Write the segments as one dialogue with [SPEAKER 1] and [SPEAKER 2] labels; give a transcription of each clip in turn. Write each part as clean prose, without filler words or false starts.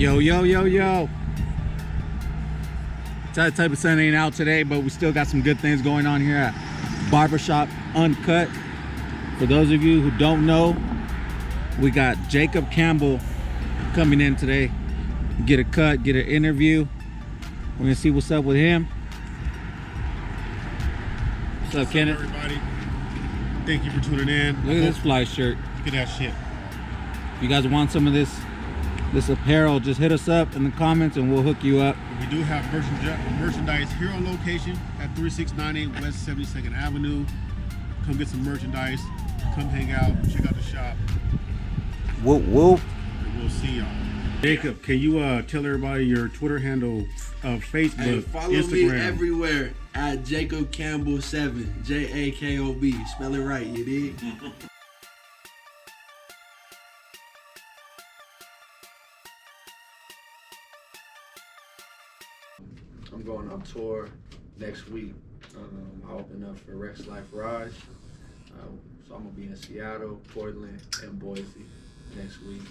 [SPEAKER 1] Yo, yo, yo, yo. That type of sun ain't out today, but we still got some good things going on here at Barbershop Uncut. For those of you who don't know, we got Jakob Campbell coming in today. Get a cut, get an interview. We're gonna see what's up with him. What's up, Kenneth?
[SPEAKER 2] Everybody, thank you for tuning in.
[SPEAKER 1] Look at this fly shirt.
[SPEAKER 2] Look at that shit.
[SPEAKER 1] If you guys want some of this apparel, just hit us up in the comments and we'll hook you up.
[SPEAKER 2] We do have merchandise here on location at 3698 West 72nd Avenue. Come get some merchandise. Come hang out. Check out the shop.
[SPEAKER 1] Whoop, whoop.
[SPEAKER 2] And we'll see y'all. Jacob, can you tell everybody your Twitter handle, Facebook,
[SPEAKER 3] hey, follow
[SPEAKER 2] Instagram?
[SPEAKER 3] me everywhere at Jakob Campbell 7, Jakob. Spell it right, you dig? I'm going on tour next week. I open up for Rex Life Rise. So I'm gonna be in Seattle, Portland, and Boise next week.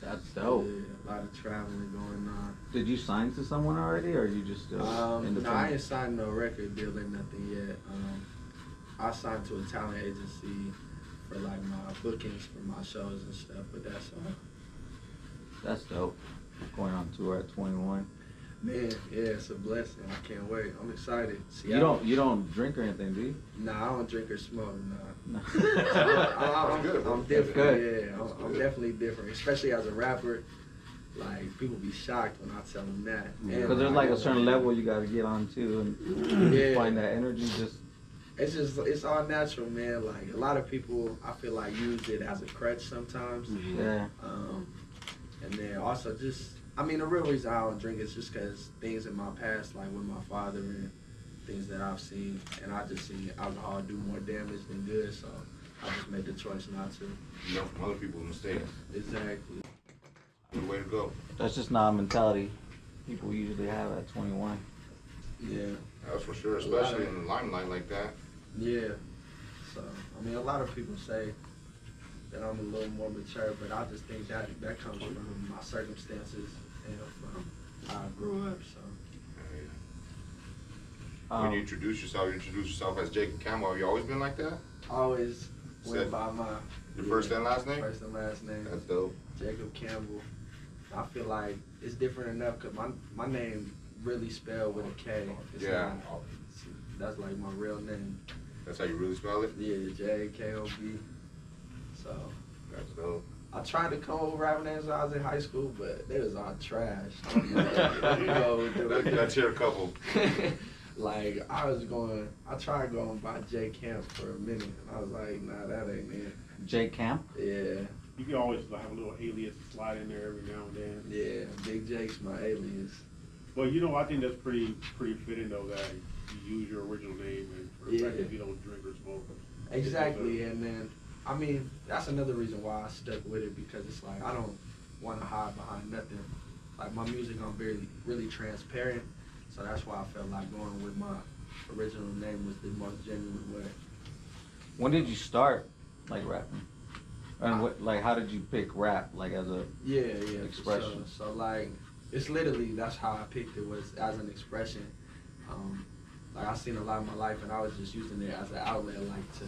[SPEAKER 1] That's dope.
[SPEAKER 3] Yeah, a lot of traveling going on.
[SPEAKER 1] Did you sign to someone already, or are you just
[SPEAKER 3] No, I ain't signed no record deal or nothing yet. I signed to a talent agency for like my bookings for my shows and stuff, but that's all.
[SPEAKER 1] That's dope. Going on tour at 21.
[SPEAKER 3] Man, yeah, it's a blessing. I can't wait. I'm excited.
[SPEAKER 1] You don't drink or anything, do you?
[SPEAKER 3] Nah, I don't drink or smoke. Nah.
[SPEAKER 1] No.
[SPEAKER 3] I'm different. Yeah, I'm definitely different, especially as a rapper. Like, people be shocked when I tell them that.
[SPEAKER 1] Because there's like a certain level you got to get on too, and find that energy.
[SPEAKER 3] It's all natural, man. Like, a lot of people, I feel like, use it as a crutch sometimes.
[SPEAKER 1] Yeah.
[SPEAKER 3] And then also just, I mean, the real reason I don't drink is just because things in my past, like with my father and things that I've seen, and I just seen alcohol do more damage than good, so I just made the choice not to.
[SPEAKER 4] You learn from other people's mistakes.
[SPEAKER 3] Exactly.
[SPEAKER 4] Good way to go.
[SPEAKER 1] That's just not a mentality people usually have at 21.
[SPEAKER 3] Yeah.
[SPEAKER 4] That's for sure, especially in the limelight like that.
[SPEAKER 3] Yeah. So, I mean, a lot of people say that I'm a little more mature, but I just think that comes from my circumstances and from how I grew up, so.
[SPEAKER 4] When you introduce yourself as Jacob Campbell, have you always been like that?
[SPEAKER 3] I always went by my...
[SPEAKER 4] Your first and last name?
[SPEAKER 3] First and last name.
[SPEAKER 4] That's dope.
[SPEAKER 3] Jakob Campbell. I feel like it's different enough because my name really spelled with a K. It's
[SPEAKER 4] yeah.
[SPEAKER 3] That's like my real name.
[SPEAKER 4] That's how you really spell it?
[SPEAKER 3] Yeah, Jakob. So.
[SPEAKER 4] That's dope.
[SPEAKER 3] I tried to come up with rap names when I was in high school, but they was all trash.
[SPEAKER 4] Let's hear a couple.
[SPEAKER 3] Like, I tried going by J Camp for a minute, and I was like, nah, that ain't it.
[SPEAKER 1] J Camp?
[SPEAKER 3] Yeah.
[SPEAKER 2] You can always have a little alias slide in there every now and then.
[SPEAKER 3] Yeah, Big Jake's my alias.
[SPEAKER 2] Well, I think that's pretty fitting though, that you use your original name and for the fact that you don't drink or smoke.
[SPEAKER 3] Exactly, and then, I mean, that's another reason why I stuck with it, because it's like, I don't want to hide behind nothing. Like, my music, I'm really transparent, so that's why I felt like going with my original name was the most genuine way.
[SPEAKER 1] When did you start, like, rapping? And how did you pick rap, like, as a expression?
[SPEAKER 3] So, like, it's literally, that's how I picked it, was as an expression. Like, I've seen a lot of my life, and I was just using it as an outlet, like, to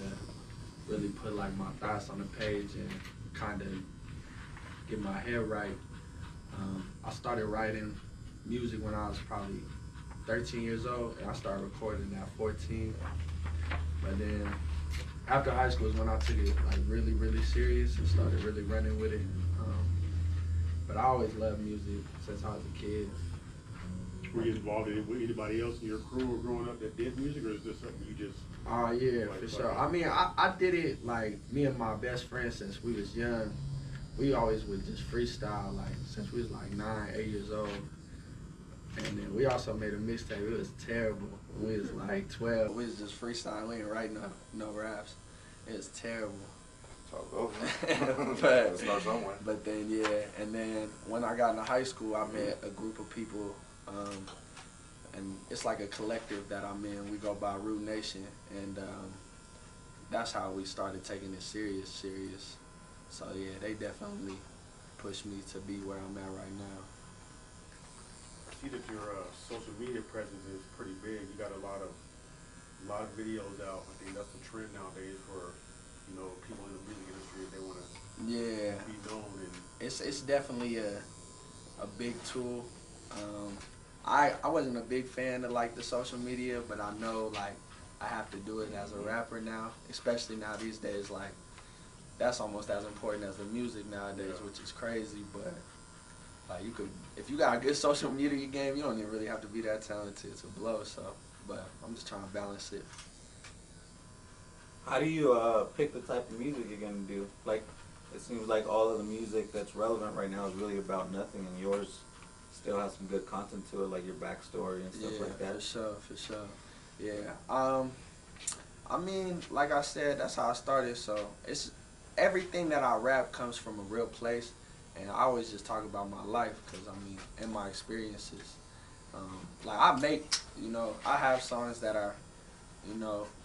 [SPEAKER 3] really put, like, my thoughts on the page and kind of get my head right. I started writing music when I was probably 13 years old, and I started recording at 14. But then after high school is when I took it like really, really serious and started really running with it. But I always loved music since I was a kid.
[SPEAKER 2] Were you involved with anybody else in your crew growing up that did music, or is this something you just...
[SPEAKER 3] Oh yeah, for sure. I mean, I did it, like, me and my best friend since we was young. We always would just freestyle, like, since we was like 9, 8 years old. And then we also made a mixtape. It was terrible. We was like 12. We was just freestyling. We didn't write no raps. It was terrible.
[SPEAKER 4] It's all over. Let's start somewhere.
[SPEAKER 3] But then, yeah. And then when I got into high school, I met a group of people. And it's like a collective that I'm in. We go by Root Nation. And that's how we started taking it serious. So, yeah, they definitely pushed me to be where I'm at right now.
[SPEAKER 2] see that your social media presence is pretty big. You got a lot of videos out. I think that's the trend nowadays for people in the music industry if they want to
[SPEAKER 3] Yeah,
[SPEAKER 2] be known. And
[SPEAKER 3] it's definitely a big tool. I wasn't a big fan of like the social media, but I know like I have to do it as a rapper now, especially now these days. Like that's almost as important as the music nowadays,
[SPEAKER 2] Yeah.
[SPEAKER 3] which is crazy. But like you could, if you got a good social media game, you don't even really have to be that talented to blow. So, but I'm just trying to balance it.
[SPEAKER 5] How do you pick the type of music you're gonna do? Like, it seems like all of the music that's relevant right now is really about nothing, and yours still has some good content to it, like your backstory and stuff like that.
[SPEAKER 3] For sure. Yeah. I mean, like I said, that's how I started. So it's everything that I rap comes from a real place, and I always just talk about my life because I mean, and my experiences. Like I make, I have songs that are,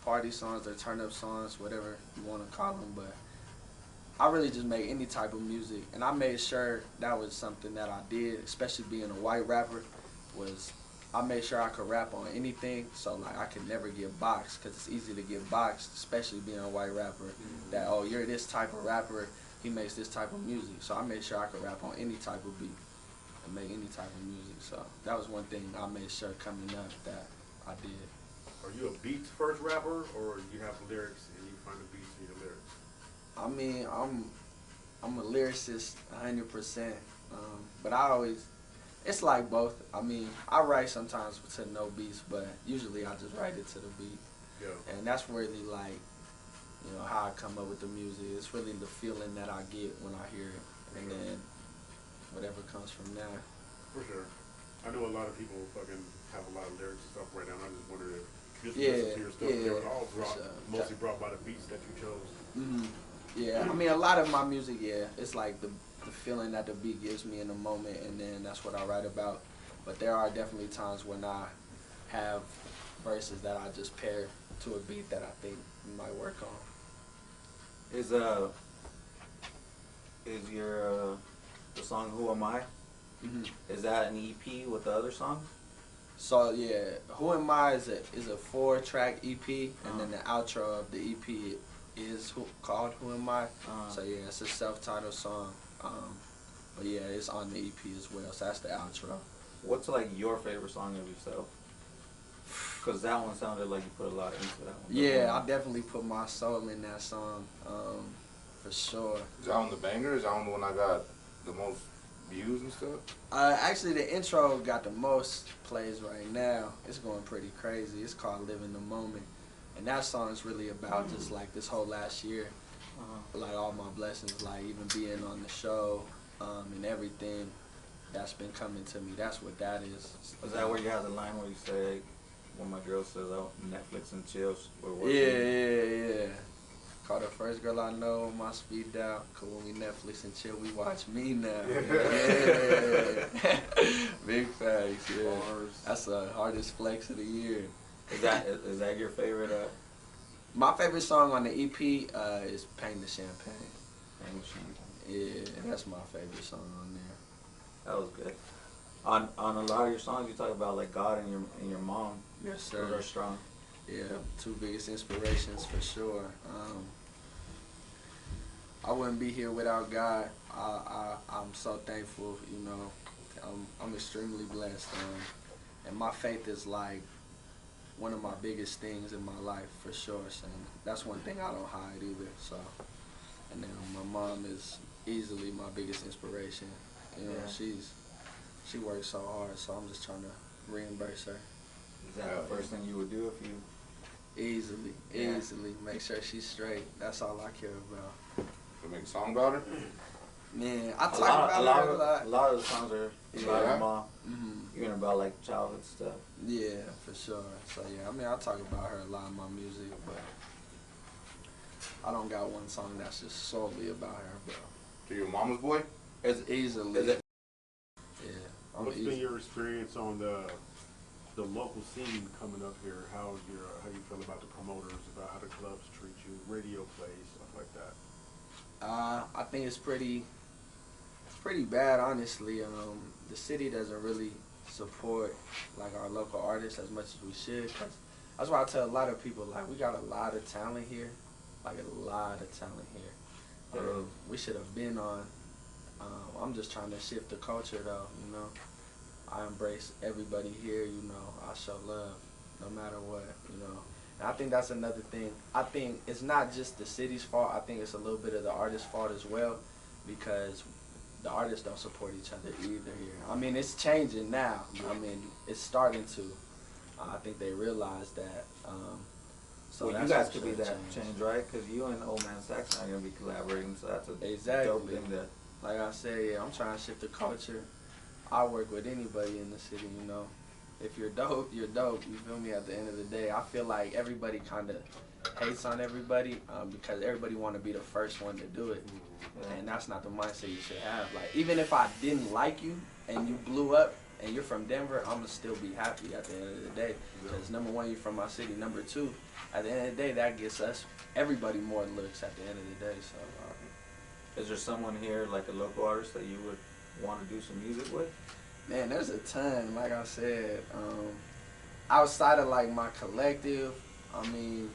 [SPEAKER 3] party songs or turn up songs, whatever you want to call them, but I really just make any type of music, and I made sure that was something that I did, especially being a white rapper, was I made sure I could rap on anything, so like I could never get boxed, because it's easy to get boxed, especially being a white rapper, that, oh, you're this type of rapper, he makes this type of music, so I made sure I could rap on any type of beat and make any type of music, so that was one thing I made sure coming up that I did.
[SPEAKER 2] are you a beats first rapper, or you have lyrics and you find the beats in your lyrics?
[SPEAKER 3] I mean, I'm a lyricist 100%, but it's like both. I mean, I write sometimes to no beats, but usually I just write it to the beat.
[SPEAKER 2] Yeah.
[SPEAKER 3] And that's really like, how I come up with the music. It's really the feeling that I get when I hear it, and then whatever comes from there.
[SPEAKER 2] For sure. I know a lot of people fucking have a lot of lyrics and stuff right now, and I just wondered if just
[SPEAKER 3] Yeah,
[SPEAKER 2] listen to your stuff, they were all
[SPEAKER 3] for sure.
[SPEAKER 2] mostly brought by the beats that you chose.
[SPEAKER 3] Yeah, I mean, a lot of my music, it's like the feeling that the beat gives me in the moment, and then that's what I write about. But there are definitely times when I have verses that I just pair to a beat that I think we might work on.
[SPEAKER 5] Is your the song "Who Am I"? Is that an EP with the other songs?
[SPEAKER 3] So yeah, Who Am I is a 4-track EP, and then the outro of the EP is called Who Am I. So yeah, it's a self-titled song. But yeah, it's on the EP as well. So that's the outro.
[SPEAKER 5] What's like your favorite song of yourself? Because that one sounded like you put a lot into that one.
[SPEAKER 3] Yeah, I definitely put my soul in that song, for sure.
[SPEAKER 4] Is that on the banger? Is that on the one I got the most views and stuff?
[SPEAKER 3] Actually, the intro got the most plays right now. It's going pretty crazy. It's called Living the Moment. And that song is really about just like this whole last year, like all my blessings, like even being on the show, and everything that's been coming to me. That's what that is.
[SPEAKER 5] Is that where you have the line where you say, when my girl says, "Oh, Netflix and chills"?
[SPEAKER 3] Yeah. Called the first girl I know on my speed dial. Cause when we Netflix and chill, we watch Me Now. Yeah. Big facts. Yeah. That's the hardest flex of the year.
[SPEAKER 5] Is that your favorite?
[SPEAKER 3] My favorite song on the EP is Paint the Champagne.
[SPEAKER 5] Paint the Champagne.
[SPEAKER 3] Yeah, that's my favorite song on there.
[SPEAKER 5] That was good. On a lot of your songs, you talk about like God and your mom.
[SPEAKER 3] Yes, sir.
[SPEAKER 5] Those are strong.
[SPEAKER 3] Yeah, two biggest inspirations for sure. I wouldn't be here without God. I'm so thankful. I'm extremely blessed. And my faith is like one of my biggest things in my life for sure. So that's one thing I don't hide either. So, and then my mom is easily my biggest inspiration. She works so hard. So I'm just trying to reimburse her.
[SPEAKER 5] Is that the first thing you would do if you?
[SPEAKER 3] Easily. Make sure she's straight. That's all I care about.
[SPEAKER 4] To make a song about her?
[SPEAKER 3] Man, I talk about her a lot.
[SPEAKER 5] A lot of the songs are about your mom. Even about like childhood stuff.
[SPEAKER 3] Yeah, for sure. So yeah, I mean, I talk about her a lot in my music, but I don't got one song that's just solely about her, bro.
[SPEAKER 4] So you're a mama's boy?
[SPEAKER 3] It's easily.
[SPEAKER 5] Is it?
[SPEAKER 3] Yeah.
[SPEAKER 2] What's been your experience on the local scene coming up here? How you feel about the promoters, about how the clubs treat you, radio plays, stuff like that?
[SPEAKER 3] I think it's pretty bad, honestly. The city doesn't really support like our local artists as much as we should. 'Cause that's why I tell a lot of people, like, we got a lot of talent here, like a lot of talent here. We should have been on. I'm just trying to shift the culture though, you know. I embrace everybody here, you know. I show love no matter what, you know. And I think that's another thing. I think it's not just the city's fault. I think it's a little bit of the artist's fault as well, because the artists don't support each other either here. I mean, it's changing now. I mean, it's starting to. I think they realize that. So
[SPEAKER 5] well, you guys could be that change, right? Because you and Old Man Saxon are going to be collaborating, so that's a dope thing to...
[SPEAKER 3] Like I said, yeah, I'm trying to shift the culture. I work with anybody in the city, you know. If you're dope, you're dope. You feel me? At the end of the day, I feel like everybody kind of hates on everybody because everybody want to be the first one to do it. And that's not the mindset you should have. Like, even if I didn't like you and you blew up and you're from Denver, I'm going to still be happy at the end of the day. Because number one, you're from my city. Number two, at the end of the day, that gets us, everybody, more looks at the end of the day. So,
[SPEAKER 5] is there someone here, like a local artist, that you would want to do some music with?
[SPEAKER 3] Man, there's a ton. Like I said, outside of like my collective, I mean,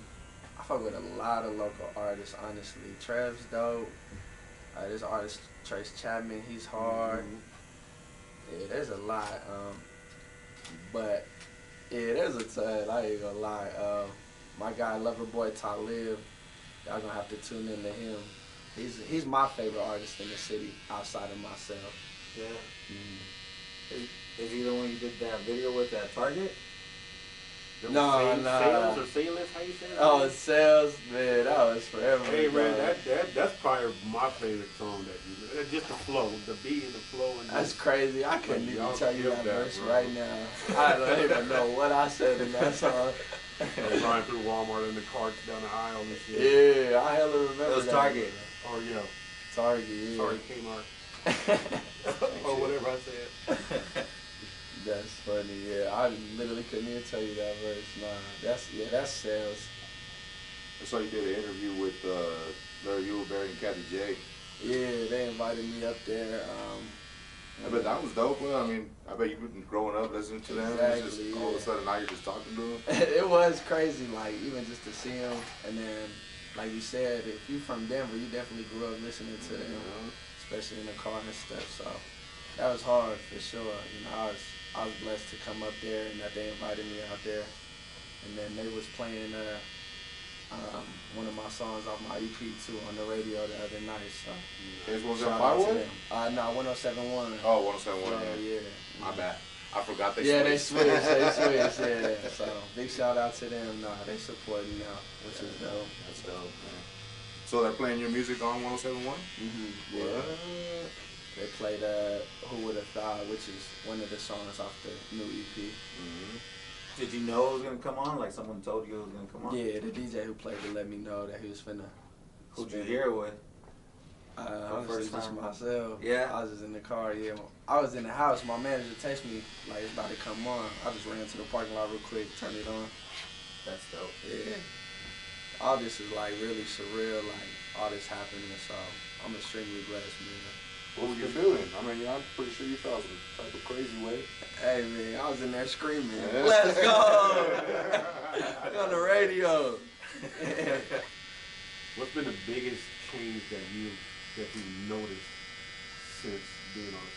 [SPEAKER 3] I fuck with a lot of local artists, honestly. Trev's dope. This artist, Trace Chapman, he's hard. Yeah, there's a lot. But yeah, there's a ton. I ain't gonna lie. My guy, Loverboy Talib, y'all gonna have to tune into him. He's my favorite artist in the city outside of myself.
[SPEAKER 5] Yeah. Is he the one you did that video with at Target?
[SPEAKER 3] No.
[SPEAKER 2] Sales or Sales, how you say that?
[SPEAKER 3] Oh, Sales, man, that was forever.
[SPEAKER 2] Hey, man, that's probably my favorite song that you did. Just the flow, the beat and the flow. And
[SPEAKER 3] that's crazy. I couldn't even tell you that verse right now. I don't even know what I said in that song.
[SPEAKER 2] Driving through Walmart in the carts down the aisle and shit.
[SPEAKER 3] Yeah, I hella remember
[SPEAKER 5] it was
[SPEAKER 3] that.
[SPEAKER 5] Target.
[SPEAKER 2] Or, yeah.
[SPEAKER 3] Target, yeah.
[SPEAKER 2] Sorry, Kmart. Or whatever I said.
[SPEAKER 3] That's funny, yeah. I literally couldn't even tell you that verse. Nah, that's Sales.
[SPEAKER 4] I saw you did an interview with Larry Uleberry and Kathy J.
[SPEAKER 3] Yeah, they invited me up there.
[SPEAKER 4] I bet that was dope. Well, I mean, I bet you've been growing up listening to them.
[SPEAKER 3] Exactly,
[SPEAKER 4] It's just all of a sudden now you're just talking to them.
[SPEAKER 3] It was crazy, like, even just to see them. And then, like you said, if you from Denver, you definitely grew up listening to them, especially in the car and stuff. So that was hard for sure. You know, I was blessed to come up there and that they invited me out there. And then they was playing one of my songs off my EP too on the radio the other night. So
[SPEAKER 4] It's
[SPEAKER 3] shout out to them. No, 1071.
[SPEAKER 4] Oh, 1071.
[SPEAKER 3] Yeah.
[SPEAKER 4] My bad. I forgot they
[SPEAKER 3] Yeah,
[SPEAKER 4] switched.
[SPEAKER 3] they switched, yeah. So big shout out to them. They support me now, which is dope.
[SPEAKER 4] That's dope, man. So they're playing your music on 1071?
[SPEAKER 3] Yeah.
[SPEAKER 4] What?
[SPEAKER 3] They played Who Would Have Thought, which is one of the songs off the new EP.
[SPEAKER 5] Did you know it was going to come on? Like someone told you it was going to come on?
[SPEAKER 3] Yeah, the DJ who played it let me know that he was finna.
[SPEAKER 5] Who'd you hear it with?
[SPEAKER 3] Honestly,
[SPEAKER 5] first
[SPEAKER 3] just
[SPEAKER 5] time?
[SPEAKER 3] myself.
[SPEAKER 5] Yeah.
[SPEAKER 3] I was just in the car, yeah. I was in the house. My manager texted me, like, it's about to come on. I just ran to the parking lot real quick, turned it on.
[SPEAKER 5] That's dope.
[SPEAKER 3] Yeah. All this is, like, really surreal, like, all this happening, so I'm extremely blessed, man.
[SPEAKER 4] What was you feeling? I mean, I'm pretty sure you felt some type of crazy way.
[SPEAKER 3] Hey, man, I was in there screaming.
[SPEAKER 4] Yeah.
[SPEAKER 3] Let's go! On the radio.
[SPEAKER 2] What's been the biggest change that you've noticed since being on the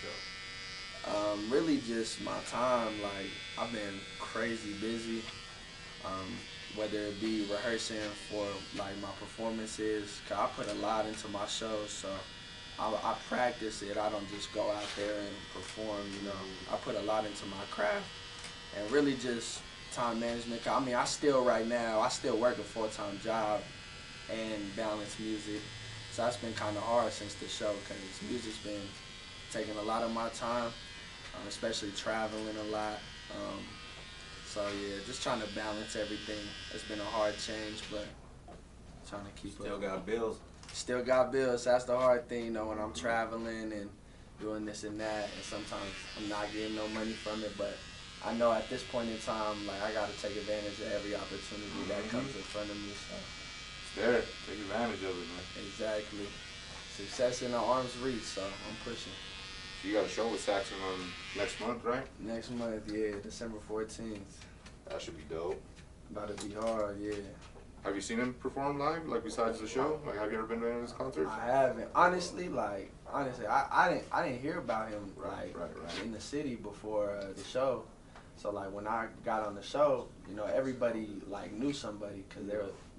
[SPEAKER 2] show?
[SPEAKER 3] Really just my time. Like, I've been crazy busy. Whether it be rehearsing for like my performances, 'cause I put a lot into my shows, so I practice it. I don't just go out there and perform, you know. I put a lot into my craft and really just time management. 'Cause, I mean, I still work a full-time job and balance music. So that's been kind of hard since the show because music's been taking a lot of my time, especially traveling a lot. So yeah, just trying to balance everything. It's been a hard change, but trying to keep
[SPEAKER 5] Still
[SPEAKER 3] up.
[SPEAKER 5] got bills.
[SPEAKER 3] Still got bills. That's the hard thing, you know, when I'm traveling and doing this and that, and sometimes I'm not getting no money from it, but I know at this point in time, like, I gotta take advantage of every opportunity that comes in front of me, so.
[SPEAKER 4] It's there. Take advantage of it, man.
[SPEAKER 3] Exactly. Success in the arm's reach, so I'm pushing.
[SPEAKER 4] You got a show with Saxon on next month, right?
[SPEAKER 3] Next month, yeah, December 14th.
[SPEAKER 4] That should be dope.
[SPEAKER 3] About to be hard, yeah.
[SPEAKER 4] Have you seen him perform live, like besides the show? Like, have you ever been to any of his concerts?
[SPEAKER 3] I haven't. Honestly, I didn't hear about him
[SPEAKER 4] Right.
[SPEAKER 3] in the city before the show. So like when I got on the show, you know, everybody like knew somebody because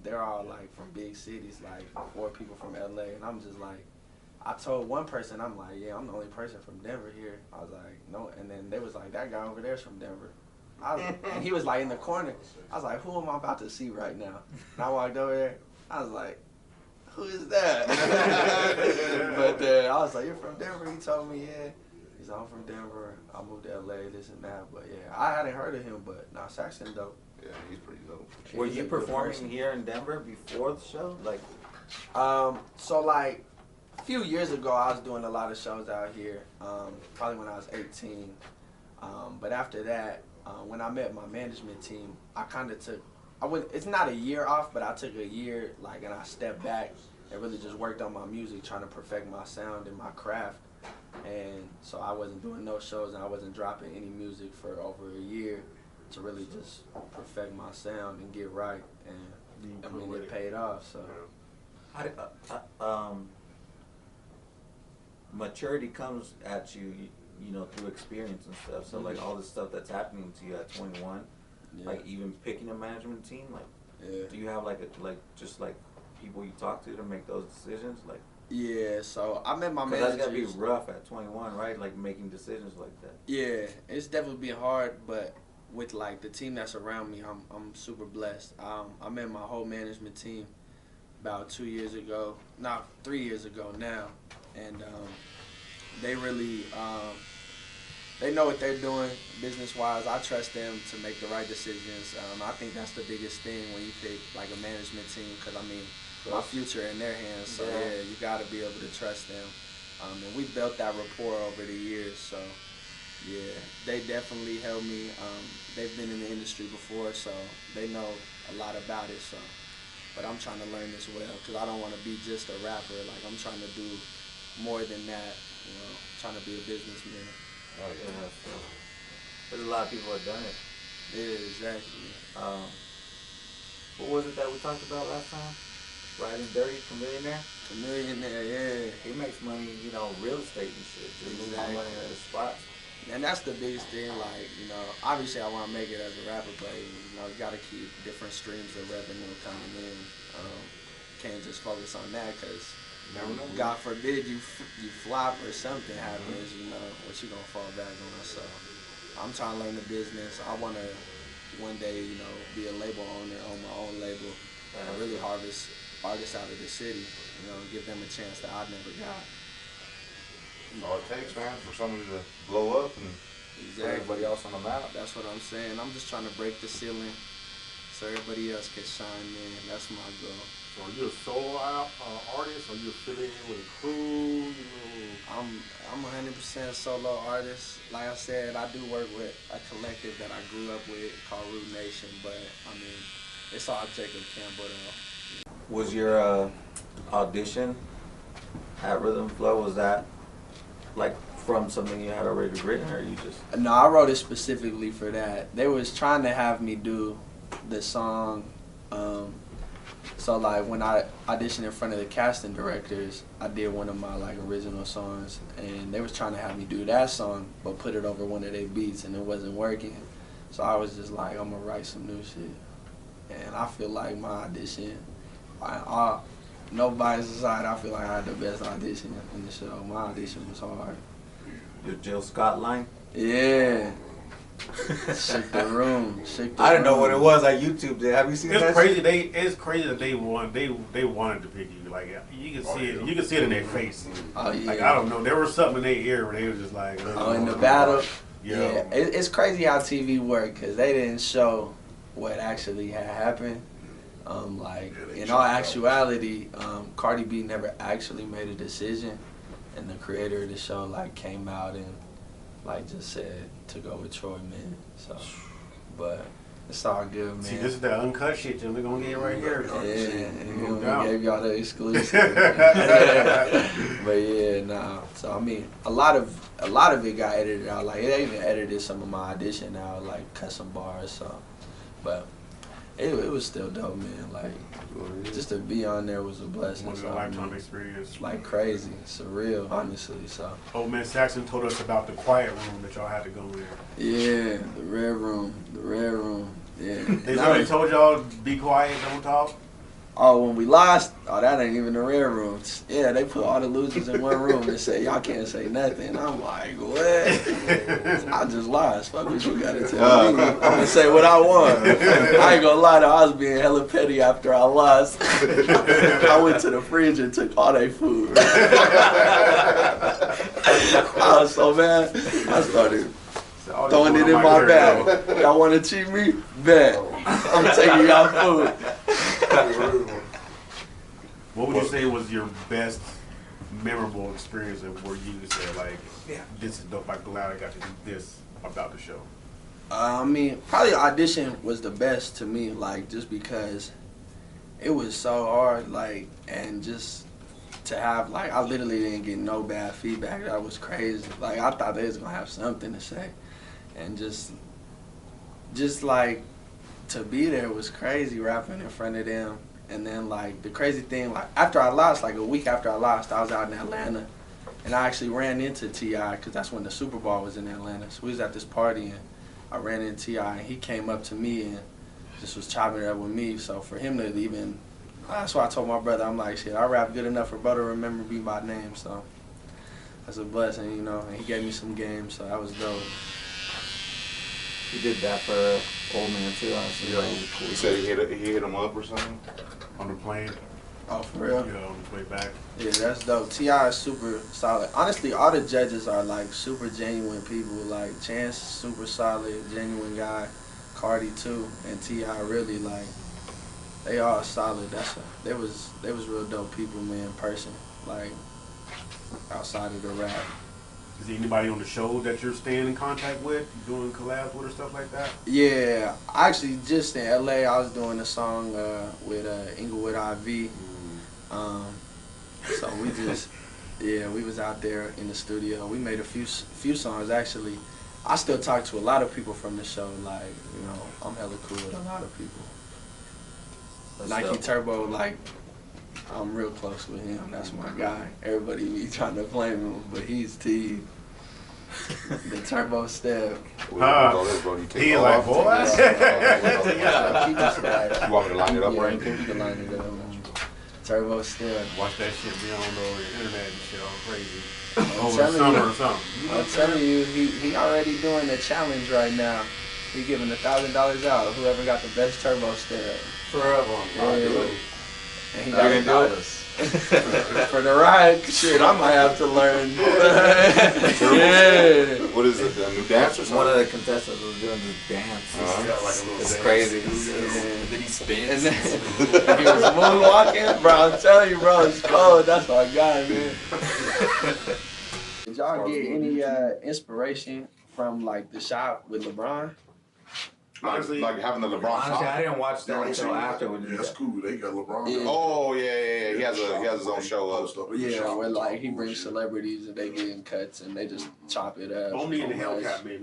[SPEAKER 3] they're all like from big cities, like 4 people from LA, and I'm just like, I told one person, I'm like, yeah, I'm the only person from Denver here. I was like, no, and then they was like, that guy over there's from Denver. And he was like in the corner. I was like, who am I about to see right now? And I walked over there. I was like, who is that? But I was like, you're from Denver? He told me, yeah. He's like, I'm from Denver. I moved to LA, this and that. But yeah, I hadn't heard of him, but nah, Saxon dope.
[SPEAKER 4] Yeah, he's pretty dope.
[SPEAKER 5] Were you performing here in Denver before the show? Like,
[SPEAKER 3] So like a few years ago, I was doing a lot of shows out here. Probably when I was 18. But after that, when I met my management team, I kind of took, it's not a year off, but I took a year, like, and I stepped back and really just worked on my music, trying to perfect my sound and my craft. And so I wasn't doing no shows and I wasn't dropping any music for over a year to really just perfect my sound and get right. And I mean, it paid off, so.
[SPEAKER 5] how did, maturity comes at you, you know, through experience and stuff. So like all the stuff that's happening to you at 21, like even picking a management team, like, do you have like just like people you talk to make those decisions, like? Yeah,
[SPEAKER 3] so I met my manager.
[SPEAKER 5] That's gotta be rough at 21, right? Like making decisions like that.
[SPEAKER 3] Yeah, it's definitely been hard, but with like the team that's around me, I'm super blessed. I met my whole management team about 2 years ago, not 3 years ago now, and they really they know what they're doing business-wise. I trust them to make the right decisions. I think that's the biggest thing when you pick like a management team, because I mean, my future in their hands. So yeah, you got to be able to trust them. And we built that rapport over the years. So yeah, they definitely helped me. They've been in the industry before, so they know a lot about it. So, but I'm trying to learn as well, because I don't want to be just a rapper. Like, I'm trying to do more than that. You know, trying to be a businessman.
[SPEAKER 5] Oh yeah. There's a lot of people that have done it.
[SPEAKER 3] Yeah, exactly.
[SPEAKER 5] What was it that we talked about last time? Riding Dirty, Chameleonaire?
[SPEAKER 3] Chameleonaire, yeah.
[SPEAKER 5] He makes money, you know, real estate and shit. Just moving money at the spots.
[SPEAKER 3] And that's the biggest thing, like, you know, obviously I want to make it as a rapper, but, you know, you got to keep different streams of revenue coming in. Can't just focus on that, because God forbid you flop or something happens, you know, what you going to fall back on. So I'm trying to learn the business. I want to one day, you know, be a label owner, own my own label, and really harvest artists out of the city, you know, give them a chance that I never got.
[SPEAKER 4] All it takes, man, for somebody to blow up and put everybody else on the map.
[SPEAKER 3] That's what I'm saying. I'm just trying to break the ceiling so everybody else can shine in. That's my goal.
[SPEAKER 2] So are you a solo artist? Are you affiliated with a crew? You know?
[SPEAKER 3] I'm 100% solo artist. Like I said, I do work with a collective that I grew up with called Root Nation, but I mean, it's all Jakob Campbell though.
[SPEAKER 5] Was your audition at rythm+flow, was that like from something you had already written, or you just?
[SPEAKER 3] No, I wrote it specifically for that. They was trying to have me do the song. So like when I auditioned in front of the casting directors, I did one of my like original songs, and they was trying to have me do that song, but put it over one of their beats, and it wasn't working. So I was just like, I'm gonna write some new shit. And I feel like my audition, no bias aside, I feel like I had the best audition in the show. My audition was hard.
[SPEAKER 5] Your Jill Scott line?
[SPEAKER 3] Yeah. Shook the room.
[SPEAKER 5] I didn't know what it was. I YouTubed it. Have you seen
[SPEAKER 2] it's
[SPEAKER 5] that?
[SPEAKER 2] Crazy. It's crazy that they wanted to pick you. Like you can see it. You can see it in their face.
[SPEAKER 3] Oh yeah.
[SPEAKER 2] Like I don't know. There was something in their ear where they was just like.
[SPEAKER 3] Oh, in the battle.
[SPEAKER 2] Yeah.
[SPEAKER 3] It's crazy how TV worked, because they didn't show what actually had happened. Like in all actuality, Cardi B never actually made a decision, and the creator of the show like came out and like just said to go with Troy, man. So, but it's all good, man.
[SPEAKER 2] See, this is that uncut shit that we're gonna get right here.
[SPEAKER 3] Yeah, we gave y'all the exclusive. But yeah, nah. So I mean, a lot of a lot of it got edited out. Like they even edited some of my audition out, like cut some bars. So, but it was still dope, man. Like just to be on there was a blessing.
[SPEAKER 2] It was a lifetime experience.
[SPEAKER 3] Like crazy, surreal, honestly. So.
[SPEAKER 2] Old man Saxon told us about the quiet room that y'all had to go in.
[SPEAKER 3] Yeah, the red room. Yeah.
[SPEAKER 2] They already told y'all be quiet, don't talk.
[SPEAKER 3] Oh, when we lost, that ain't even the red room. Yeah, they put all the losers in one room and say, y'all can't say nothing. I'm like, what? I just lost. Fuck what you gotta tell me. I'm gonna say what I want. I ain't gonna lie though, I was being hella petty after I lost. I went to the fridge and took all their food. I was so mad. I started throwing it in my bag. Y'all wanna cheat me? Bet. I'm taking y'all food.
[SPEAKER 2] What would you say was your best memorable experience of where you just said like, this is dope, I'm glad I got to do this about the show?
[SPEAKER 3] I mean, probably audition was the best to me, like just because it was so hard, like, and just to have, like, I literally didn't get no bad feedback. That was crazy. Like, I thought they was gonna have something to say, and just like to be there was crazy, rapping in front of them. And then, like, the crazy thing, like, after I lost, like a week after I lost, I was out in Atlanta, and I actually ran into T.I. because that's when the Super Bowl was in Atlanta. So we was at this party, and I ran into T.I., and he came up to me and just was chopping it up with me. So for him to even, that's why I told my brother, I'm like, shit, I rap good enough for brother to remember me by name. So that's a blessing, you know. And he gave me some games, so that was dope.
[SPEAKER 5] He did that for old man too, honestly.
[SPEAKER 4] Yeah, he said he hit him up or something
[SPEAKER 2] On the plane?
[SPEAKER 3] Oh, for real?
[SPEAKER 2] Yeah, on the way back.
[SPEAKER 3] Yeah, that's dope. T.I. is super solid. Honestly, all the judges are like super genuine people. Like Chance, super solid, genuine guy. Cardi too, and T.I. really, like, they all solid. They was real dope people, man, in person. Like outside of the rap.
[SPEAKER 2] Is there anybody on the show that you're staying in contact with, doing collabs with or stuff like that?
[SPEAKER 3] Yeah, actually, just in LA, I was doing a song with Inglewood IV. So we just, we was out there in the studio. We made a few songs actually. I still talk to a lot of people from the show. Like, you know, I'm hella cool with a lot of people. Nike Turbo, like, I'm real close with him. That's my guy. Everybody be trying to blame him, but he's T. The Turbo Step.
[SPEAKER 2] He like, boy.
[SPEAKER 4] You want me to line it up or anything?
[SPEAKER 3] You can line it up. Turbo Step.
[SPEAKER 2] Watch that shit be on the internet and shit all crazy.
[SPEAKER 3] I'm
[SPEAKER 2] Over the summer or something.
[SPEAKER 3] I'm telling you, he already doing a challenge right now. He giving $1,000 out. Whoever got the best Turbo Step.
[SPEAKER 5] Forever.
[SPEAKER 3] And he got $1. For the ride, shit, I might have to learn. Yeah.
[SPEAKER 4] What is it, a new dance or something?
[SPEAKER 5] One of the contestants was doing this dance. It's crazy.
[SPEAKER 6] Then he spins.
[SPEAKER 3] And then he was moonwalking, bro. I'm telling you, bro, it's cold. That's my guy, man. Did y'all get any inspiration from, like, the shot with LeBron?
[SPEAKER 2] Honestly,
[SPEAKER 4] like having the LeBron
[SPEAKER 5] Honestly,
[SPEAKER 4] shot.
[SPEAKER 5] I didn't watch that until after when you
[SPEAKER 6] That's cool. They got LeBron.
[SPEAKER 3] Yeah.
[SPEAKER 4] Oh yeah. He has his own show.
[SPEAKER 3] Yeah, where like he brings celebrities and they get in cuts and they just chop it up.
[SPEAKER 2] only in the Hellcat made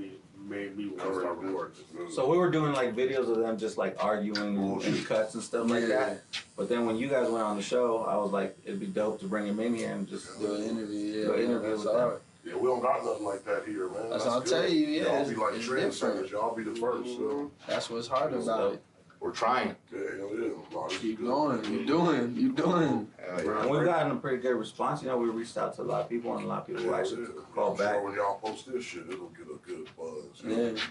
[SPEAKER 2] me want to start recording.
[SPEAKER 5] So we were doing like videos of them just like arguing and cuts and stuff like that. But then when you guys went on the show, I was like, it'd be dope to bring him in here and just
[SPEAKER 3] Do an interview,
[SPEAKER 5] do an interview with them.
[SPEAKER 6] Yeah, we don't got nothing like that here, man.
[SPEAKER 3] That's what I'm telling you, yeah,
[SPEAKER 6] Y'all be like
[SPEAKER 3] it's
[SPEAKER 6] trendsetters.
[SPEAKER 3] different.
[SPEAKER 6] Y'all be the first. So.
[SPEAKER 3] That's what's hard about it.
[SPEAKER 4] We're trying.
[SPEAKER 6] Yeah, hell yeah.
[SPEAKER 3] Keep going. You doing.
[SPEAKER 5] And we've gotten a pretty good response. You know, we reached out to a lot of people and a lot of people who actually called back.
[SPEAKER 6] Sure when y'all post this shit, it'll get a good buzz.
[SPEAKER 3] Yeah.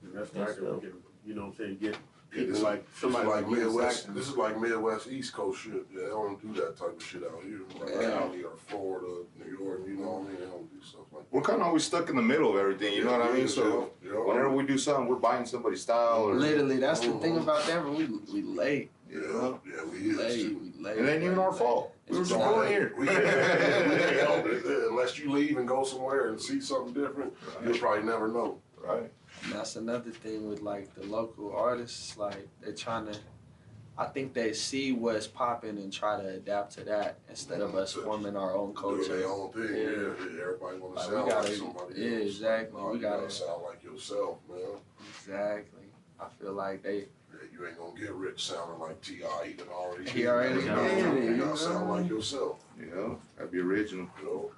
[SPEAKER 2] And that's right.
[SPEAKER 5] dope.
[SPEAKER 2] You know what I'm saying? Get
[SPEAKER 6] Yeah,
[SPEAKER 2] people
[SPEAKER 6] this
[SPEAKER 2] like
[SPEAKER 6] is
[SPEAKER 2] somebody
[SPEAKER 6] like
[SPEAKER 2] like
[SPEAKER 6] Midwest. This is like Midwest East Coast shit. Yeah, they don't do that type of shit out here. Like
[SPEAKER 3] Yeah.
[SPEAKER 6] Cali or Florida, New York. You know what I mean? They don't do stuff like that.
[SPEAKER 4] We're kind of always stuck in the middle of everything. You know what I mean? So whenever we do something, we're buying somebody's style. Or
[SPEAKER 3] Literally, that's the thing about Denver. We late.
[SPEAKER 6] Yeah, yeah, we is too.
[SPEAKER 3] We late.
[SPEAKER 4] it ain't even our fault. We were just born here.
[SPEAKER 6] Unless you leave and go somewhere and see something different, you'll probably never know.
[SPEAKER 4] Right.
[SPEAKER 3] And that's another thing with like the local artists. Like they're trying to. I think they see what's popping and try to adapt to that instead of us forming our own culture.
[SPEAKER 6] Do their own thing. Yeah. Everybody want to sound like somebody else.
[SPEAKER 3] Yeah, exactly.
[SPEAKER 6] No, you gotta sound like yourself, man.
[SPEAKER 3] Exactly. I feel like they.
[SPEAKER 6] Yeah, you ain't gonna get rich sounding like T.I. He done already.
[SPEAKER 3] He already
[SPEAKER 6] did it. You gotta sound like yourself.
[SPEAKER 4] Yeah, that'd be original.
[SPEAKER 6] You know?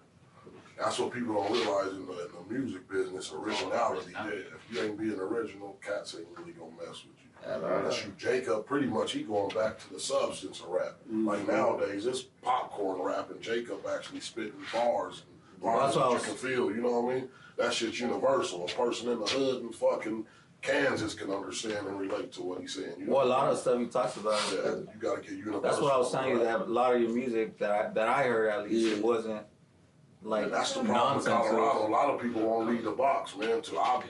[SPEAKER 6] That's what people don't realize in the music business, originality. Yeah, if you ain't being original, cats ain't really gonna mess with you. Shoot, Jacob, pretty much he going back to the substance of rap. Like nowadays, it's popcorn rap, and Jacob actually spitting bars and lines that you can feel. You know what I mean? That shit's universal. A person in the hood and fucking Kansas can understand and relate to what he's saying. You know
[SPEAKER 5] well, a lot of stuff he talks about.
[SPEAKER 6] Yeah, you gotta get universal.
[SPEAKER 5] That's what I was telling you. That a lot of your music that I heard at least it wasn't. Like
[SPEAKER 6] that's the problem with Colorado. A lot of people won't leave the box, man.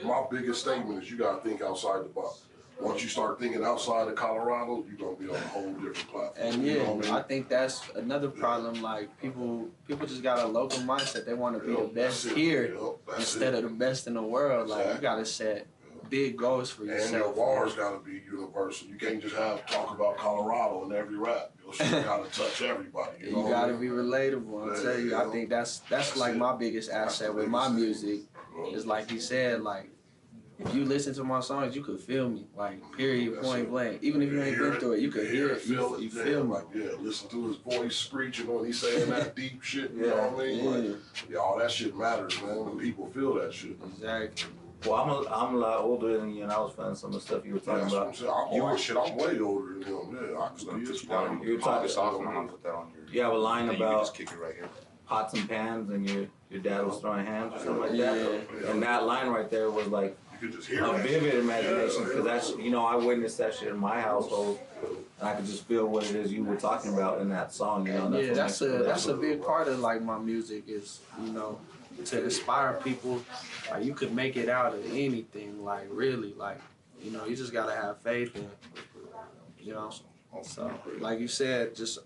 [SPEAKER 6] My biggest statement is you got to think outside the box. Once you start thinking outside of Colorado, you're gonna be on a whole different platform.
[SPEAKER 3] And yeah, you know what I mean? I think that's another problem. Like people just got a local mindset. They want to be the best here instead of the best in the world. Like you gotta set big goals for yourself.
[SPEAKER 6] And your bars gotta be universal. You can't just talk about Colorado in every rap. Your shit gotta touch everybody. You
[SPEAKER 3] gotta be relatable. I tell you, I think that's like my biggest asset with my music. Is like he said, like if you listen to my songs, you could feel me. Like period, point blank. Even if you ain't been through it, you could hear it. You feel me.
[SPEAKER 6] Like listen to his voice screeching when he's saying that deep shit. You know what I mean? Like, all that shit matters, man. When people feel that shit.
[SPEAKER 3] Exactly.
[SPEAKER 5] Well, I'm a lot older than you, and I was feeling some of the stuff you were talking about.
[SPEAKER 6] I'm way older than him. Yeah, I could be his father.
[SPEAKER 5] You were talking
[SPEAKER 4] soft, I'm gonna put that on here.
[SPEAKER 5] You have a line
[SPEAKER 4] and
[SPEAKER 5] about
[SPEAKER 4] you can just kick it right here.
[SPEAKER 5] Pots and pans, and your dad was throwing hands or something like that. And that line right there was like a vivid imagination, because that's I witnessed that shit in my household, and I could just feel what it is you were talking about in that song. That's
[SPEAKER 3] a big part of like my music is to inspire people. Like you could make it out of anything. Like really, like you just gotta have faith in So like you said, just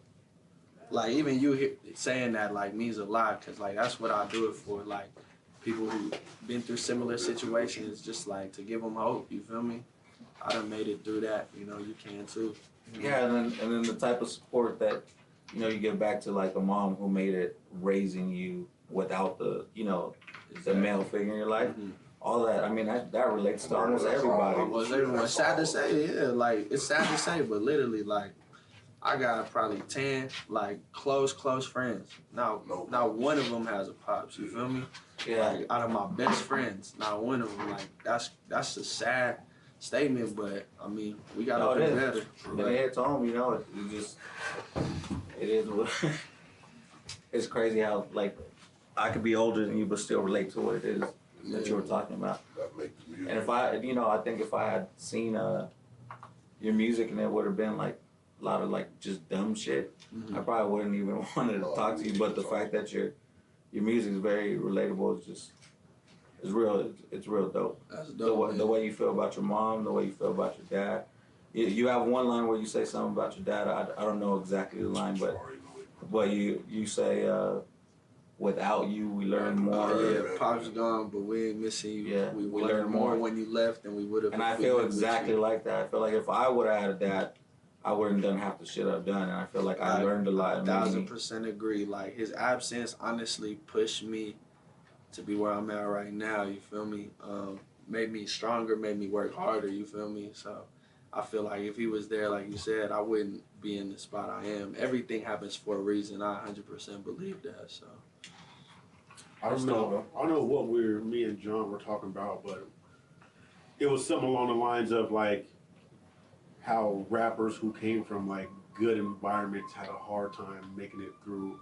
[SPEAKER 3] like even you saying that like means a lot, because like that's what I do it for. Like people who been through similar situations, just like to give them hope. You feel me? I done made it through that. You can too.
[SPEAKER 5] Yeah, and then the type of support that you give back to like a mom who made it raising you without the the male figure in your life. Mm-hmm. All that, I mean, that relates to almost everybody.
[SPEAKER 3] Almost everyone. Sad to say, yeah. Like it's sad to say, but literally, like I got probably 10 like close friends. Now, not one of them has a pops. You feel me?
[SPEAKER 5] Yeah.
[SPEAKER 3] Like, out of my best friends, not one of them. Like that's a sad statement, but I mean, we gotta do better.
[SPEAKER 5] But it's home, it is. It's crazy how like I could be older than you, but still relate to what it is that you were talking about. And if I think if I had seen your music and it would have been like a lot of like just dumb shit, I probably wouldn't even wanted to talk to you. But the fact that your music is very relatable is real. It's real dope. That's dope. The way you feel about your mom, the way you feel about your dad. You have one line where you say something about your dad. I don't know exactly the line, but you say. Without you, we learn more.
[SPEAKER 3] Pop's gone, but we ain't missing you.
[SPEAKER 5] Yeah,
[SPEAKER 3] we learned more when you left than we would have.
[SPEAKER 5] And I feel exactly like that. I feel like if I would have had a dad, I wouldn't have done half the shit I've done. And I feel like I learned a lot.
[SPEAKER 3] 1000% agree. Like his absence honestly pushed me to be where I'm at right now. You feel me? Made me stronger, made me work harder. You feel me? So I feel like if he was there, like you said, I wouldn't be in the spot I am. Everything happens for a reason. I 100% believe that. So.
[SPEAKER 2] I don't know what me and John were talking about, but it was something along the lines of like how rappers who came from like good environments had a hard time making it through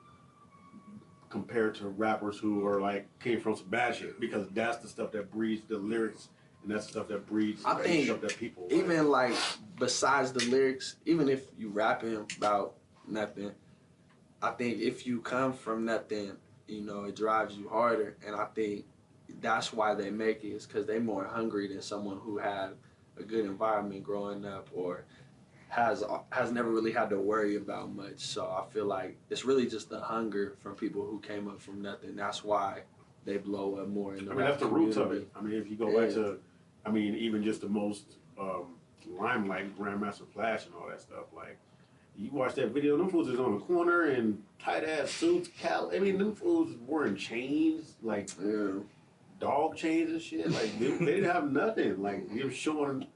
[SPEAKER 2] compared to rappers who are like came from some bad shit, because that's the stuff that breeds the lyrics and that's the stuff that breeds
[SPEAKER 3] I think
[SPEAKER 2] stuff that people
[SPEAKER 3] even like besides the lyrics, even if you rapping about nothing, I think if you come from nothing, it drives you harder, and I think that's why they make it, is because they're more hungry than someone who had a good environment growing up or has never really had to worry about much. So I feel like it's really just the hunger from people who came up from nothing. That's why they blow up more in the
[SPEAKER 2] that's the roots of it. I mean, if you go back to, even just the most limelight, Grandmaster Flash and all that stuff. Like, you watch that video, them fools is on the corner in tight ass suits, I mean, them fools wearing chains, like dog chains and shit. Like, they didn't have nothing. Like, you're showing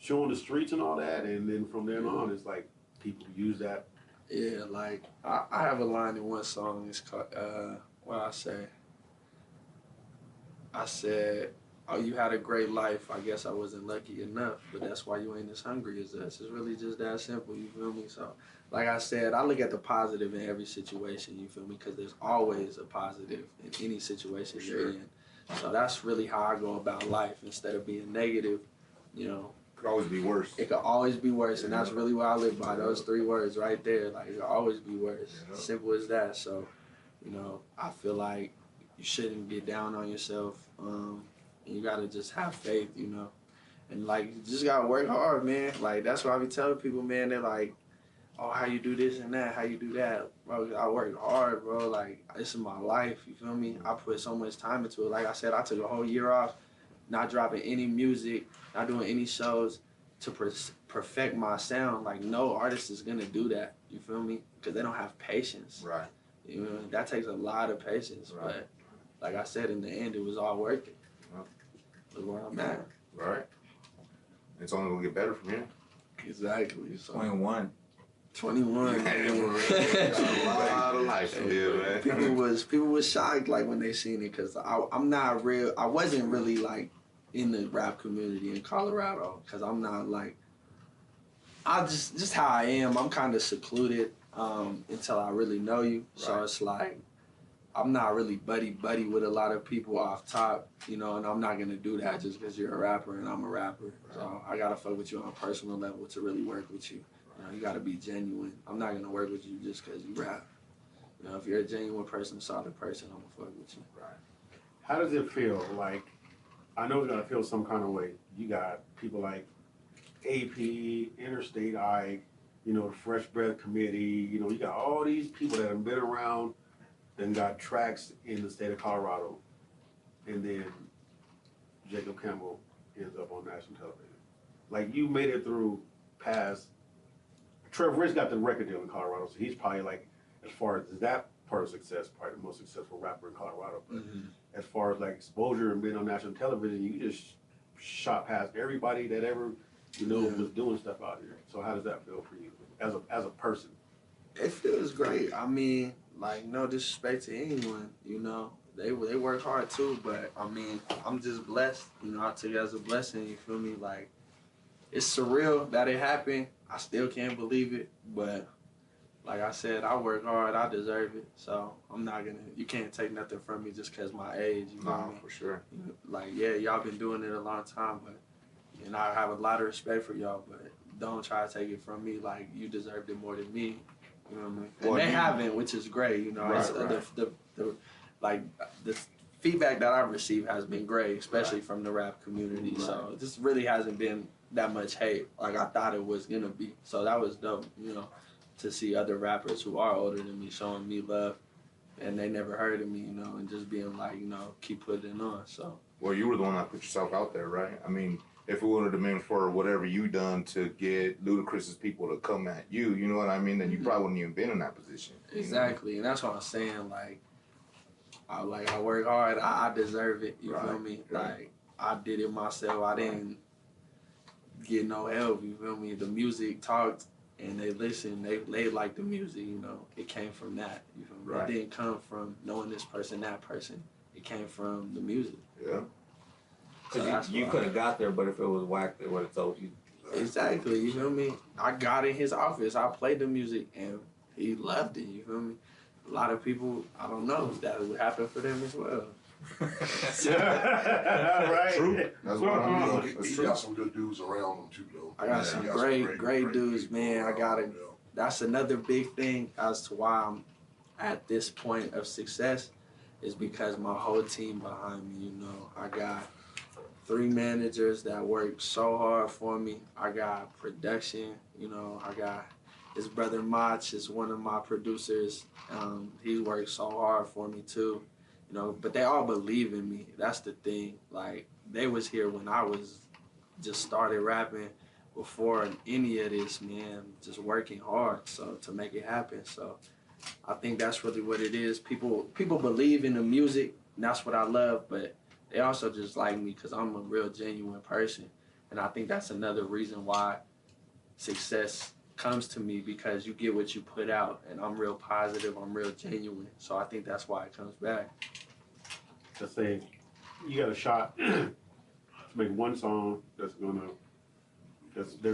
[SPEAKER 2] the streets and all that, and then from then on, it's like people use that.
[SPEAKER 3] Yeah, like I have a line in one song. It's called what I said, oh, you had a great life. I guess I wasn't lucky enough, but that's why you ain't as hungry as us. It's really just that simple. You feel me? So, like I said, I look at the positive in every situation. You feel me? Because there's always a positive in any situation you're in. So that's really how I go about life. Instead of being negative, you know.
[SPEAKER 4] Could always be worse.
[SPEAKER 3] It could always be worse, and that's really what I live by. Those 3 words right there. Like, it could always be worse. Simple as that. So, you know, I feel like you shouldn't get down on yourself. You gotta just have faith, you know. And, like, you just gotta work hard, man. Like, that's what I be telling people, man. They're like, oh, how you do this and that, how you do that. Bro, I work hard, bro. Like, this is my life, you feel me? I put so much time into it. Like I said, I took a whole year off, not dropping any music, not doing any shows to perfect my sound. Like, no artist is gonna do that, you feel me? Because they don't have patience.
[SPEAKER 4] Right.
[SPEAKER 3] You know, that takes a lot of patience. Right. But like I said, in the end, it was all worth it. Look where I'm at.
[SPEAKER 4] Right. It's only gonna get better from here.
[SPEAKER 3] Exactly. So
[SPEAKER 5] 21.
[SPEAKER 3] 21.
[SPEAKER 4] A lot of life to live, man.
[SPEAKER 3] People was shocked, like, when they seen it, because I wasn't really like in the rap community in Colorado, because I'm not like, I just how I am. I'm kind of secluded until I really know you. Right. So it's like, I'm not really buddy with a lot of people off top, you know, and I'm not gonna do that just because you're a rapper and I'm a rapper. Right. So I gotta fuck with you on a personal level to really work with you. You know, you gotta be genuine. I'm not gonna work with you just because you rap. You know, if you're a genuine person, a solid person, I'm gonna fuck with you.
[SPEAKER 2] Right. How does it feel? Like, I know it's gonna feel some kind of way. You got people like AP, Interstate Ike, you know, the Fresh Breath Committee. You know, you got all these people that have been around and got tracks in the state of Colorado, and then Jakob Campbell ends up on national television. Like, you made it through past. Trev Rich got the record deal in Colorado, so he's probably, like, as far as that part of success, probably the most successful rapper in Colorado. But as far as, like, exposure and being on national television, you just shot past everybody that ever, you know, was doing stuff out here. So how does that feel for you as a person?
[SPEAKER 3] It feels great. I mean, like, no disrespect to anyone, you know. They work hard too, but I mean, I'm just blessed. You know, I take it as a blessing, you feel me? Like, it's surreal that it happened. I still can't believe it, but like I said, I work hard, I deserve it. So I'm not gonna, you can't take nothing from me just cause my age, you know what I mean?
[SPEAKER 4] For sure.
[SPEAKER 3] Like, yeah, y'all been doing it a long time, but, and I have a lot of respect for y'all, but don't try to take it from me like you deserved it more than me. You know what I mean? And they haven't, which is great. You know, the feedback that I've received has been great, especially from the rap community. Right. So this really hasn't been that much hate like I thought it was gonna be. So that was dope, you know, to see other rappers who are older than me showing me love, and they never heard of me, you know, and just being like, you know, keep putting it on. So.
[SPEAKER 4] Well, you were the one that put yourself out there, right? I mean, if it would have been for whatever you done to get Ludacris's people to come at you, you know what I mean, then you probably wouldn't even been in that position.
[SPEAKER 3] Exactly, and that's what I'm saying. Like I work hard, I deserve it. You feel me? Like, I did it myself. I didn't get no help. You feel me? The music talked, and they listened. They liked the music. You know, it came from that. You feel me? Right. It didn't come from knowing this person, that person. It came from the music.
[SPEAKER 4] Yeah.
[SPEAKER 5] Because you could have got there, but if it was whack, they would have told you.
[SPEAKER 3] Exactly, you feel me? I got in his office, I played the music, and he loved it, you feel me? A lot of people, I don't know if that would happen for them as well.
[SPEAKER 2] Right.
[SPEAKER 6] True. That's what I mean. He got some good dudes around him too, though.
[SPEAKER 3] I got some great dudes, man. I got it. That's another big thing as to why I'm at this point of success, is because my whole team behind me, you know. I got 3 managers that work so hard for me. I got production, you know. I got his brother Mach is one of my producers. He works so hard for me too, you know. But they all believe in me. That's the thing. Like, they was here when I was just started rapping, before any of this, man, just working hard so to make it happen. So I think that's really what it is. People believe in the music, and that's what I love, but they also just like me because I'm a real genuine person. And I think that's another reason why success comes to me, because you get what you put out, and I'm real positive, I'm real genuine. So I think that's why it comes back.
[SPEAKER 2] Let's say you got a shot to make one song there's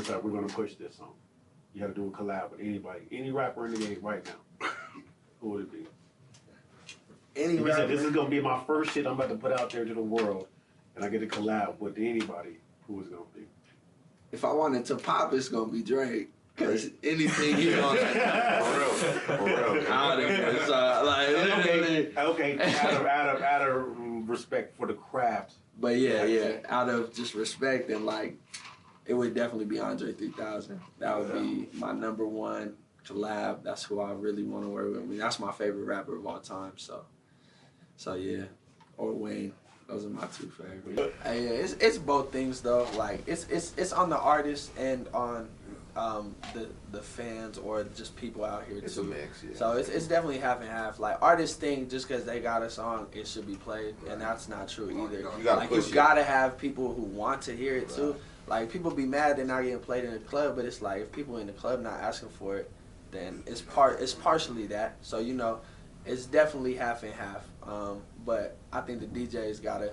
[SPEAKER 2] like, we're gonna push this song. You got to do a collab with anybody, any rapper in the game right now. Who would it be?
[SPEAKER 3] Any
[SPEAKER 2] If you
[SPEAKER 3] rapper,
[SPEAKER 2] said, this is gonna be my first shit I'm about to put out there to the world, and I get to collab with anybody, who is it gonna be?
[SPEAKER 3] if I wanted to pop, it's gonna be Drake. Cause anything he on,
[SPEAKER 4] For real.
[SPEAKER 3] out of here. So, like, literally.
[SPEAKER 2] Okay. Out of respect for the craft.
[SPEAKER 3] But yeah, out of just respect, and like, it would definitely be Andre 3000. That would be my number one collab. That's who I really want to work with. I mean, that's my favorite rapper of all time. So yeah, or Wayne. Those are my two favorites. Yeah, it's both things though. Like it's on the artist and on the fans or just people out here
[SPEAKER 4] It's
[SPEAKER 3] too.
[SPEAKER 4] a mix, yeah.
[SPEAKER 3] So it's definitely half and half. Like artists think just because they got a song, it should be played, and that's not true either.
[SPEAKER 4] You gotta
[SPEAKER 3] like
[SPEAKER 4] push
[SPEAKER 3] you
[SPEAKER 4] it.
[SPEAKER 3] gotta have people who want to hear it too. Like people be mad they're not getting played in the club, but it's like if people in the club not asking for it, then it's partially that. So you know, it's definitely half and half. But I think the DJs gotta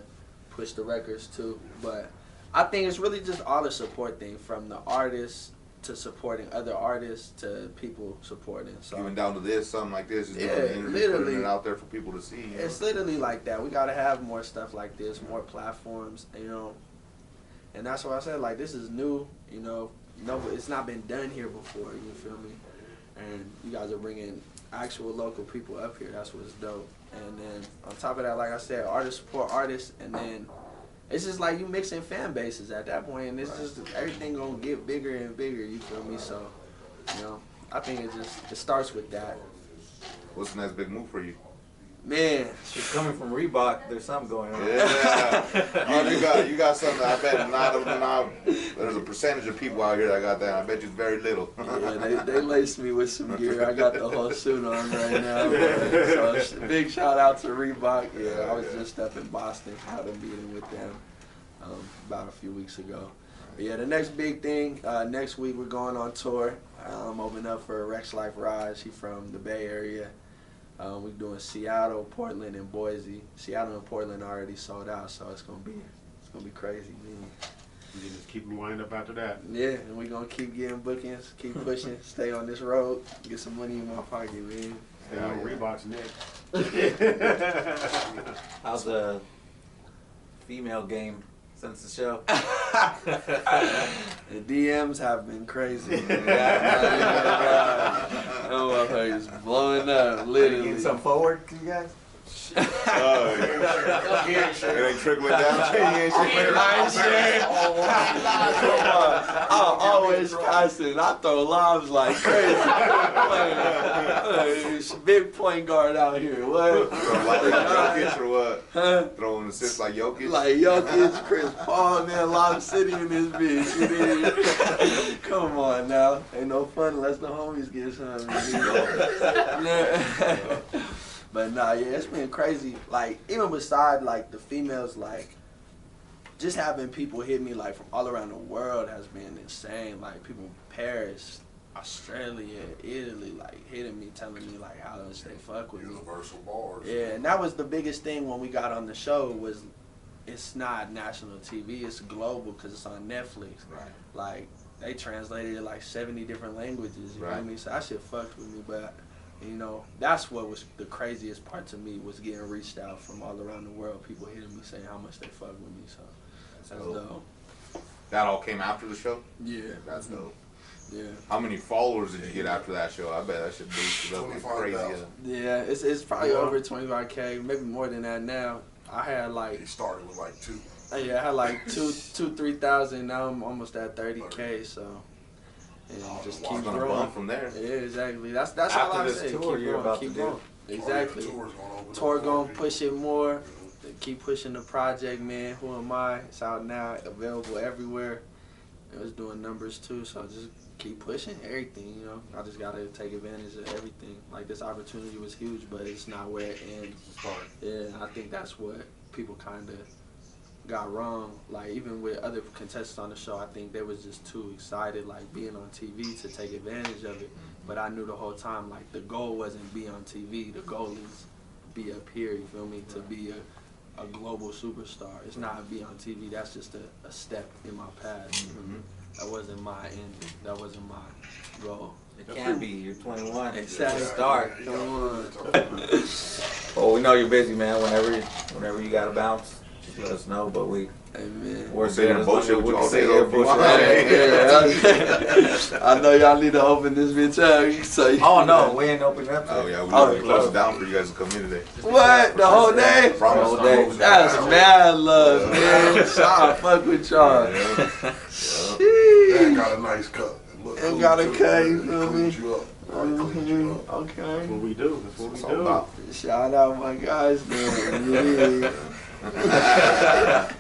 [SPEAKER 3] push the records too. But I think it's really just all the support thing, from the artists to supporting other artists to people supporting. So
[SPEAKER 4] Even down to this, something like this, is doing an interview,
[SPEAKER 3] literally.
[SPEAKER 4] putting it out there for people to see. You know?
[SPEAKER 3] it's literally like that. We gotta have more stuff like this, more platforms, you know. And that's why I said, like, this is new, you know. No, it's not been done here before. You feel me? And you guys are bringing actual local people up here. That's what's dope. And then on top of that, like I said, artists support artists, and then it's just like you mixing fan bases at that point, and it's just everything gonna get bigger and bigger. You feel me? So, you know, I think it starts with that.
[SPEAKER 4] What's the next big move for you?
[SPEAKER 3] Man,
[SPEAKER 5] She's coming from Reebok. There's something going on.
[SPEAKER 4] Yeah, you got something. I bet there's a percentage of people out here that got that. I bet you it's very little.
[SPEAKER 3] yeah, they laced me with some gear. I got the whole suit on right now. So big shout out to Reebok. Yeah, I was just up in Boston, had a meeting with them about a few weeks ago. But yeah, the next big thing, next week we're going on tour. I'm opening up for Rex Life Raj. He's from the Bay Area. We're doing Seattle, Portland, and Boise. Seattle and Portland already sold out, so it's gonna be crazy, man.
[SPEAKER 2] You just keep me lined up after that.
[SPEAKER 3] Yeah, and we're gonna keep getting bookings, keep pushing, stay on this road, get some money in my pocket, man.
[SPEAKER 2] Stay on Reebok's neck.
[SPEAKER 5] How's the female game since the show?
[SPEAKER 3] The DMs have been crazy, man. Oh, it's blowing up, literally.
[SPEAKER 5] Getting some forward to you guys?
[SPEAKER 4] It ain't trickling down. He ain't trickling
[SPEAKER 3] I'm always passing. I throw lobs like crazy. Big point guard out here. What?
[SPEAKER 4] Like Jokic or what?
[SPEAKER 3] Huh?
[SPEAKER 4] Throwing assists like Jokic?
[SPEAKER 3] Like Jokic, Chris Paul, man, Lob City in this bitch. You dig? Come on now. Ain't no fun unless the homies get some. But nah, yeah, it's been crazy. Like, even beside, like, the females, like, just having people hit me, like, from all around the world has been insane. Like, people in Paris, Australia, Italy, like, hitting me, telling me, like, how much they fuck with me.
[SPEAKER 6] Universal bars.
[SPEAKER 3] Yeah, and that was the biggest thing when we got on the show was it's not national TV, it's global because it's on Netflix.
[SPEAKER 4] Right.
[SPEAKER 3] Like, they translated it like 70 different languages, you know what I mean? So that shit fucked with me, but... You know, that's what was the craziest part to me, was getting reached out from all around the world. People hitting me saying how much they fuck with me. So that's dope.
[SPEAKER 4] That all came after the show?
[SPEAKER 3] Yeah.
[SPEAKER 4] That's dope.
[SPEAKER 3] Yeah.
[SPEAKER 4] How many followers did you get after that show? I bet that should boost it up like crazy.
[SPEAKER 6] 25,000.
[SPEAKER 3] Yeah, it's probably over 25K, maybe more than that now. I had like...
[SPEAKER 6] He started with like 2.
[SPEAKER 3] Yeah, I had like 3,000. Now I'm almost at 30K, so... And just keep
[SPEAKER 4] It's gonna
[SPEAKER 3] growing
[SPEAKER 4] bump from there.
[SPEAKER 3] Yeah, exactly. That's all
[SPEAKER 5] After
[SPEAKER 3] I
[SPEAKER 5] this
[SPEAKER 3] say.
[SPEAKER 5] tour
[SPEAKER 3] Keep
[SPEAKER 5] you're
[SPEAKER 3] going,
[SPEAKER 5] about
[SPEAKER 3] keep
[SPEAKER 5] to
[SPEAKER 3] going.
[SPEAKER 5] do.
[SPEAKER 3] Exactly. Tour gonna push it more. Keep pushing the project, man. Who Am I? It's out now, available everywhere. It was doing numbers too, so just keep pushing everything, you know. I just gotta take advantage of everything. Like, this opportunity was huge, but it's not where it ends. Yeah, I think that's what people kind of got wrong. Like, even with other contestants on the show, I think they was just too excited, like, being on TV to take advantage of it. But I knew the whole time, like, the goal wasn't be on TV. The goal is be up here, you feel me, to be a global superstar. It's not be on TV. That's just a step in my path. Mm-hmm. That wasn't my end. That wasn't my goal.
[SPEAKER 5] It can be. You're 21.
[SPEAKER 3] Exactly.
[SPEAKER 5] Start.
[SPEAKER 3] Come on.
[SPEAKER 5] Well, we know you're busy, man. Whenever you gotta bounce, just let us know. But we.
[SPEAKER 3] Hey, man.
[SPEAKER 5] We're
[SPEAKER 4] saying bullshit with you all day.
[SPEAKER 3] I know y'all need to open this bitch up. So
[SPEAKER 5] oh no, we ain't opening up.
[SPEAKER 4] Oh yeah, we close it down for you guys to come in today.
[SPEAKER 3] What? The whole day?
[SPEAKER 4] Promise.
[SPEAKER 5] The whole day.
[SPEAKER 3] That's mad love, man. Sorry, fuck with y'all.
[SPEAKER 6] Dad got a nice cut.
[SPEAKER 3] And got a cut, you feel me?
[SPEAKER 2] That's
[SPEAKER 3] Okay.
[SPEAKER 2] what we do. That's what we
[SPEAKER 4] It's all
[SPEAKER 2] do.
[SPEAKER 4] about.
[SPEAKER 3] Shout out my guys, man. Yeah.